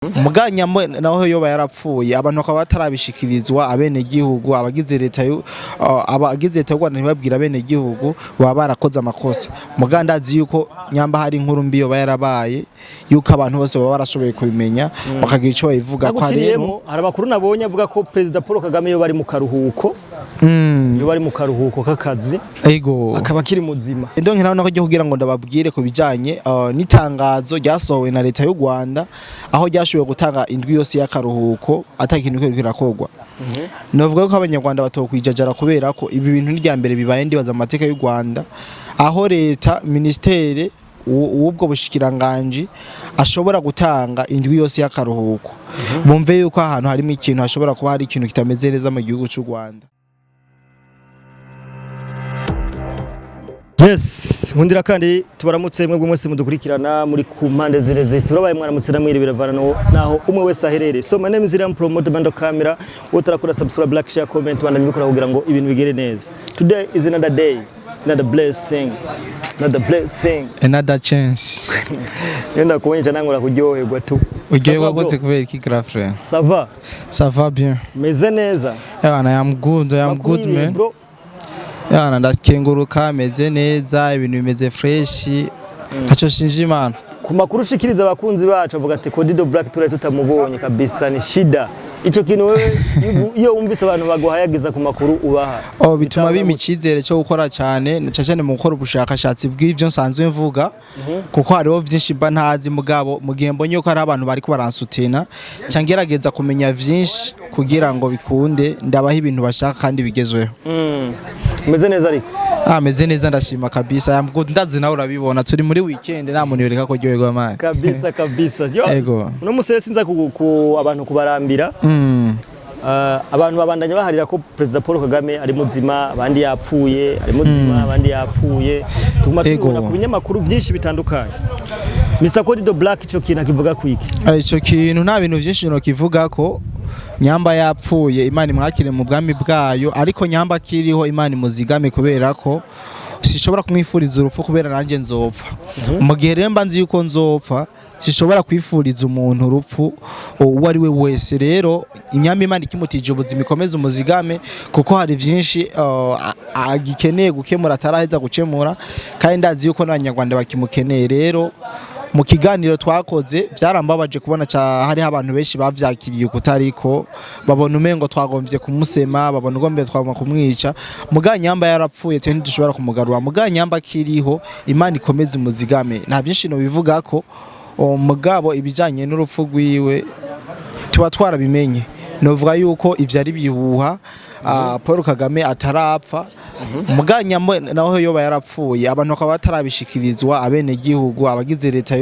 Muganya naho yoba yarapfuye abantu bakaba batarabishikirizwa abene gihugu abagize leta abagize leta y'Rwanda ntibabwira abene gihugu baba barakoze amakosa mugandazi yuko nyamba hari inkuru mbi yoba yarabaye yuko abantu bose baba barashoboye kubimenya bakagira ico bayivuga ko rero hari abakuru nabonye avuga ko President Paul Kagame yoba ari mu karuhuko yoba ari mu karuhuko k'akazi ego akaba kiri muzima ndonke naho nako kugira ngo ndababwire ku bijanye n'itangazo ryasohowe na leta y'u Rwanda aho ryashoboye gutanga indwi yose y'akaruhuko atakintu cyo kirakogwa novuga ko abanyarwanda batokwijajara kubera ko ibi bintu n'irya mbere bibaye ndibaza amateka y'u Rwanda aho leta ministere ubwo bushikiranganje ashobora gutanga indwi yose y'akaruhuko mumve yuko ahantu harimo ikintu hashobora kuba hari ikintu kitameze neza mu gihugu cy'u Rwanda. Yes, nkundira kandi tubaramutse mwebwe mwese mudukurikirana muri ku mpande zireze turabaye mwaramutse namwe biravana naho umwe wese aherere. So my name is Iriam Promoter Bando Camera. Utarakora subscribe, like, share, comment banda bikora kugira ngo ibintu bigere neza. Today is another day, another blessing, another chance. Yenda kuwenja nangura kuryoherwa tu. Ugiye gute kubera iki grand frère? Ça va? Ça va bien. Meze neza. Yeah, I am good man. Bro. Yana ndakenguruka ameze neza ibintu bimeze fresh aco shinje Imana ku makuru shikiriza abakunzi bacu avuga ati Kodido Black turaye tutamubonye kabisa ni shida ico kintu wewe iyo umvise abantu baguhayagiza ku makuru ubaha bituma bimicizere cyo gukora cyane cyane mu gukora ubushakashatsi bw'ivyo nsanzwe mvuga kuko hariho vyinshi mba ntazi mugabo mu gihe mbonye ko ari abantu bari ko baransutena cyangerageza kumenya vyinshi kugira ngo bikunde ndabaha ibintu bashaka kandi bigezweho. Meze neza ariko meze neza ndashima kabisa ndazi nawe urabibona turi muri weekend nta muntu yereka ko ryoherwa amaye kabisa yego no musese sinza ku abantu kubarambira abantu babandanya baharira ko President Paul Kagame ari muzima abandi yapfuye ari muzima abandi yapfuye tuguma tubona ku binyamakuru byinshi bitandukanye. Mr Kodido Black ico kintu kivuga kwiki ico kintu nta bintu byinshi no kivuga ko nyamba yapfuye Imana imwakire mu bwami bwayo ariko nyamba kiriho Imana imuzigame kubera ko sishobora kumwifuriza urupfu kubera nanje nzopfa mu gihe rero mba nzi yuko nzopfa sishobora kwifuriza umuntu urupfu uwo ari we wese rero inyamba Imana ikimutije ubuzima ikomeza umuzigame kuko hari vyinshi agikeneye gukemura ataraheza gukemura kandi ndazi yuko n'abanyarwanda bakimukeneye rero mu kiganiro twakoze byarambabaje kubona hari abantu benshi bavyakiriye kutariko babona umengo twagombye kumusema babona ugombe twagomba kumwica muganyamba yarapfuye twe ntidushobora kumugarura muganyamba kiriho Imana ikomeza umuzigame nta byinshi no bivuga ko mugabo ibijanye n'urupfu rwiwe tuba twarabimenye novuga yuko ivyo ari bihuha Paul Kagame atarapfa muganya naho yoba yarapfuye abantu bakaba batarabishikirizwa abene gihugu abagize leta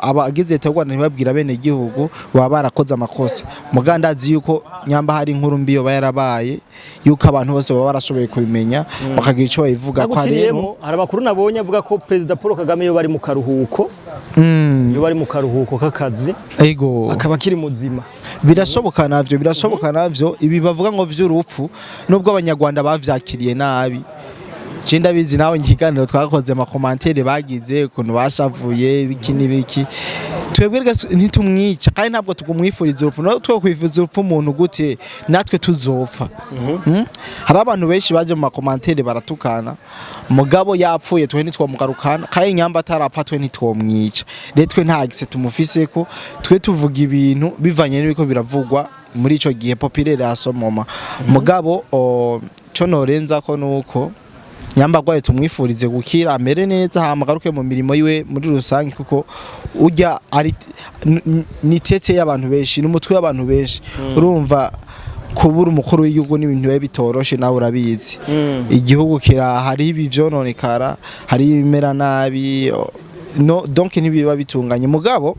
abagize leta y'Rwanda ntibabwira abene gihugu baba barakoze amakosa mugandazi yuko nyamba hari inkuru mbi yoba yarabaye yuko abantu bose baba barashoboye kubimenya bakagira ico bayivuga ko rero hari abakuru nabonye avuga ko President Paul Kagame yoba ari mu karuhuko yoba ari mu karuhuko k'akazi ego akaba kiri muzima birashoboka navyo ibi bavuga ngo vy'urupfu nubwo abanyarwanda bavyakiriye nabi cinda bizi nawe nkiganiro twakoze ama commentaire bagize ukuntu bashavuye biki nibiki twebwe ntitumwica kandi ntabwo tugumwifuriza urupfu no twokwifuza urupfu umuntu gute natwe tuzopfa hari abantu benshi baje mu commentaire baratukana mugabo yapfuye twe ntitwamugarukana kandi nyamba atarapfa twe ntitwomwica rero twe ntagise tumufise ko twe tuvuga ibintu bivanye n'ibiko biravugwa muri ico gihe populaire asomoma mugabo cyo norenza ko nuko nyamba gwaye tumwifurize gukira amere neza hamagaruke mu mirimo yiwe muri rusange kuko ujya ari nitetse y'abantu benshi n'umutwe y'abantu benshi urumva kubura umukuru w'igihugu n'ibintu bibe bitoroshe nawe urabizi igihugu kira hari ibi vyononekara hari ibimera nabi no donc ntibiba bitunganye mugabo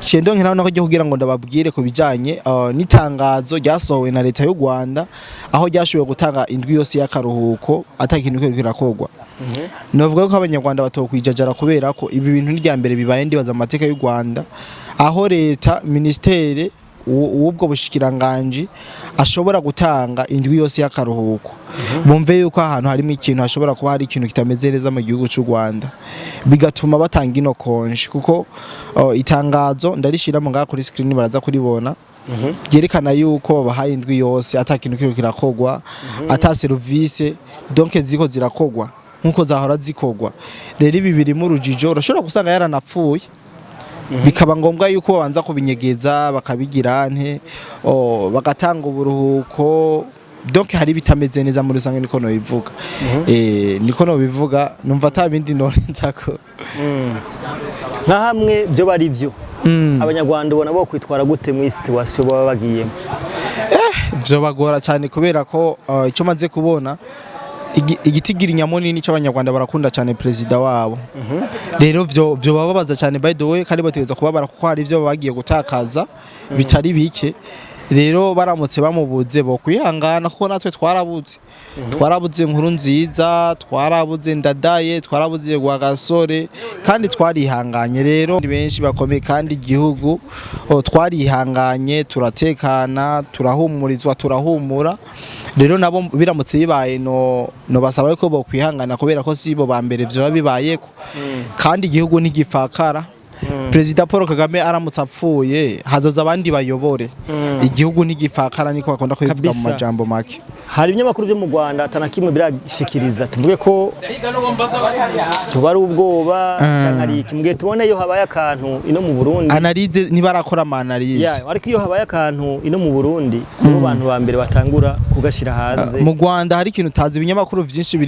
Chendo nkina nako kugira ngo ndababwire ku bijanye n'itangazo ryasohowe na leta y'u Rwanda aho ryashoboye gutanga indwi yose y'akaruhuko atakintu cyo kirakogwa novuga ko abanyarwanda batokwijajara kubera ko ibi bintu n'irya mbere bibaye ndibaza amateka y'u Rwanda aho leta ministere ubwo bushikiranganje ashobora gutanga indwi yose y'akaruhuko bumve yuko ahantu harimo ikintu hashobora kuba hari ikintu kitameze neza mu gihugu cy'u Rwanda bigatuma batanga ino konje kuko itangazo ndarishira mu ngaha kuri screen baraza kuribona byerekana yuko babahaye indwi yose ata kintu kiro kirakogwa ata service donc ziko zirakogwa nkuko zahora zikogwa rero ibi biri mu rujijo urashobora gusanga yaranapfuye bikaba ngombwa yuko babanza kubinyegeza bakabigira nte bagatanga uburuhuko donc hari bitameze neza muri rusange niko no bivuga niko no bivuga numva atabindi nonenzako nka hamwe byo bari byo abanyarwanda ubona bo kwitwara gute mu situation baba bagiyemo byo bagora cyane kubera ko icyo maze kubona igitigira inyamunini cy'abanyarwanda barakunda cyane president wabo rero byo bababaza cyane by the way kandi bategeza kubabara kuko hari byo bagiye gutakaza bitari bike rero baramutse bamubuze bo kwihangana kuko natwe twarabuze inkuru nziza twarabuze ndadaye twarabuze gwa gasore kandi twarihanganye rero ni benshi bakomeye kandi igihugu twarihanganye turatekana turahumurizwa turahumura rero nabo biramutse bibaye no basaba ko bo kwihangana kubera ko sibo ba mbere byo bibayeko kandi igihugu ntigipfakara President Paul Kagame aramutse apfuye hazoza abandi bayobore igihugu ntigipfakara niko bakunda kubivuga mu majambo make hari ibinyamakuru byo mu Rwanda atanakimwe birashikiriza tuvuge ko tubari ubwoba cyangwa ari kimwe tubone yo habaye akantu ino mu Burundi analize nibarakora amanalize ariko iyo habaye akantu ino mu Burundi nibo bantu ba mbere batangura kugashira hanze mu Rwanda hari ikintu tazi ibinyamakuru byinshi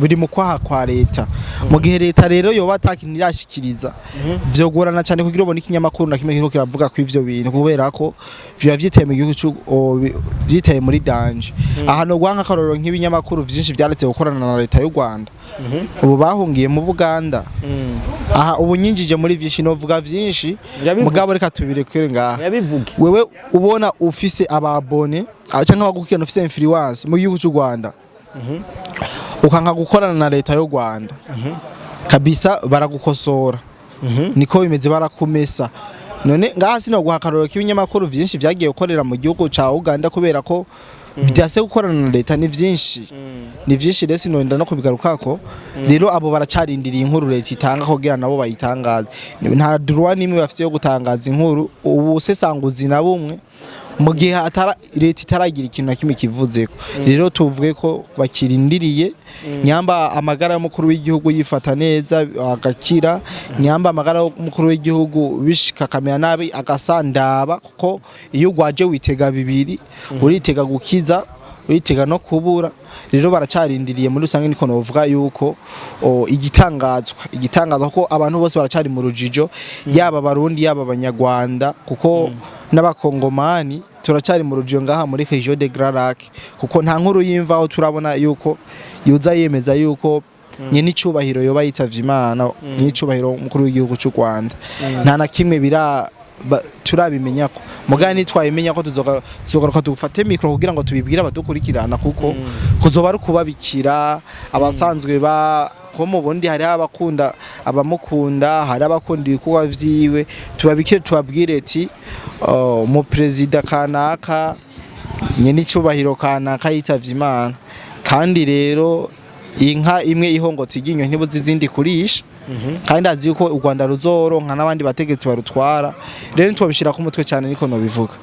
biri mu kwaha kwa leta mu gihe leta rero yoba atakintu irashikiriza byogorana cyane kugira ubone ikinyamakuru na kimwe kiravuga ko ivyo bintu kubera ko biba vyiteye mu gihugu vyiteye muri danger ahantu gwanka karoro nk'ibinyamakuru byinshi byaretse gukorana na leta y'u Rwanda ubu bahungiye mu Buganda aha ubu nyinjije muri vyinshi novuga vyinshi mugabo reka tubire kwere ngaha wewe ubona ufise ababone cyangwa bagukirana ufise influence mu gihugu cy'u Rwanda ukanka gukorana na leta y'u Rwanda kabisa baragukosora niko bimeze barakumesa none ngaha sino guhakaroro k'ibinyamakuru byinshi byagiye gukorera mu gihugu ca Uganda kubera ko byase gukorana na leta ni byinshi rese nonda no kubigarukako rero abo baracarindiriye inkuru leta itanga kugira nabo bayitangaza nta droit nimwe bafite yo gutangaza inkuru ubu sesanguzi na bumwe mu gihe leta itaragira ikintu na kimwe kivuzeko rero tuvuge ko bakirindiriye nyamba amagara y'umukuru w'igihugu yifata neza agakira nyamba amagara y'umukuru w'igihugu bishika kamera nabi agasandaba kuko iyo gwaje witega bibiri uritega gukiza uritega no kubura rero baracarindiriye muri rusange niko novuga yuko igitangazwa ko abantu bose baracari mu rujijo yaba barundi yaba abanyarwanda kuko n'abakongomani turacari mu rujijo ngaha muri Region de Grand Lac kuko nta nkuru yimvaho turabona yuko yuza yemeza yuko nyene icubahiro yoba yitavye Imana n'icubahiro umukuru w'igihugu cy'u Rwanda nta na kimwe turabimenya ko mugani twayimenya ko tuzogaruka tugufate micro kugira ngo tubibwire abadukurikirana kuko kuzoba ari kubabikira abasanzwe ko mu bundi hari abamukunda hari abakunda ibikorwa vyiwe tubabikire tubabwire ati mu president kanaka nyene icubahiro kanaka yitavye Imana kandi rero inka imwe ihongotse iginyo ntibuzi izindi kurisha kandi azi yuko u Rwanda ruzoronka n'abandi bategetsi barutwara rero ntubishira ku mutwe cyane niko no bivuga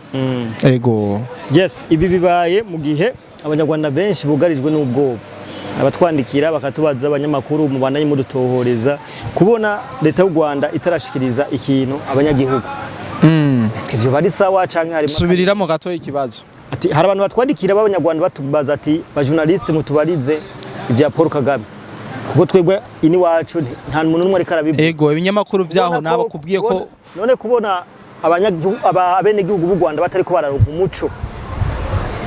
ego yes ibi bibaye mu gihe abanyarwanda benshi bugarijwe n'ubwoba abatwandikira bakatubaza abanyamakuru mu bana y'umudutohoreza kubona leta y'u Rwanda itarashikiriza ikintu abanyagihugu eske byo bari sawa canke hari subirira mu gato ikibazo ati hari abantu batwandikira b'abanyarwanda batubaza ati ba journaliste mutubarize ibya Paul Kagame kuko twebwe ini wacu nta muntu numwe ariko arabivuga ego ibinyamakuru vyaho nabo kubwiye ko none kubona abenegihugu b'u Rwanda batari ko bararonka umuco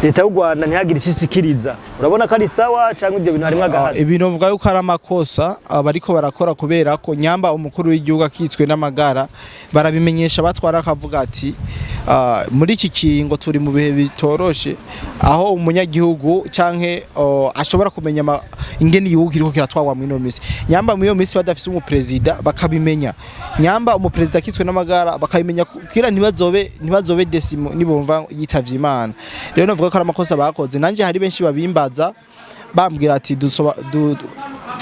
leta y'u Rwanda ntihagire ikishikiriza urabona ko ari sawa cyangwa ibyo bintu harimo agahazi ibintu bivuga yuko ari amakosa abariko barakora kubera ko nyamba umukuru w'igihugu akitswe n'amagara barabimenyesha batwara akavuga ati muri iki kiringo turi mu bihe bitoroshe aho umunyagihugu canke ashobora kumenya ingene igihugu kiriko kiratwagwa mu ino misi nyamba mu iyo misi badafise umuperezida bakabimenya nyamba umuperezida akitswe n'amagara bakabimenya kira ntibazobe desimo nibumva yitavye Imana rero navuga ko ari amakosa bakoze nanje hari benshi babimbaza bambwira ati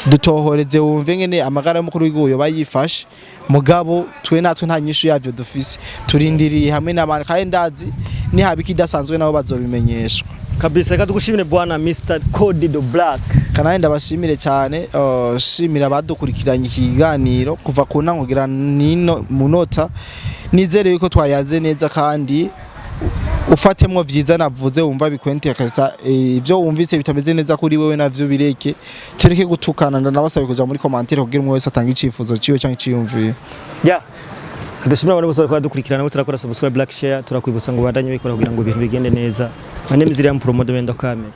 dutohoreze wumve ngene amagara y'umukuru w'igihugu bayifashe mugabo twe natwe nta nyishu yavyo dufise turindiriye hamwe n'abandi kandi ndazi ni habiki dasanzwe nabo bazobimenyeshwa kabisa kadugushimire bwana Mr Cody the Black kandi ndabashimire cyane shimira abadukurikiranye ikiganiro kuva ku ntangira nino munota nizere yuko twayaze neza kandi ufatemwo vyiza navuze wumva bikwente akasa ivyo wumvise bitameze neza kuri wewe navyo bireke tureke gutukana ndanabasabe kuja muri commentaire kugira umwe wese atanga icifuzo ciwe cyangwa iciyumviro Ndashimira abantu bose bakora dukurikirana turakora subscribe like share turakwibutsa ngo badanye bikora kugira ngo ibintu bigende neza. My name is Liam Promodo Wendo Kame.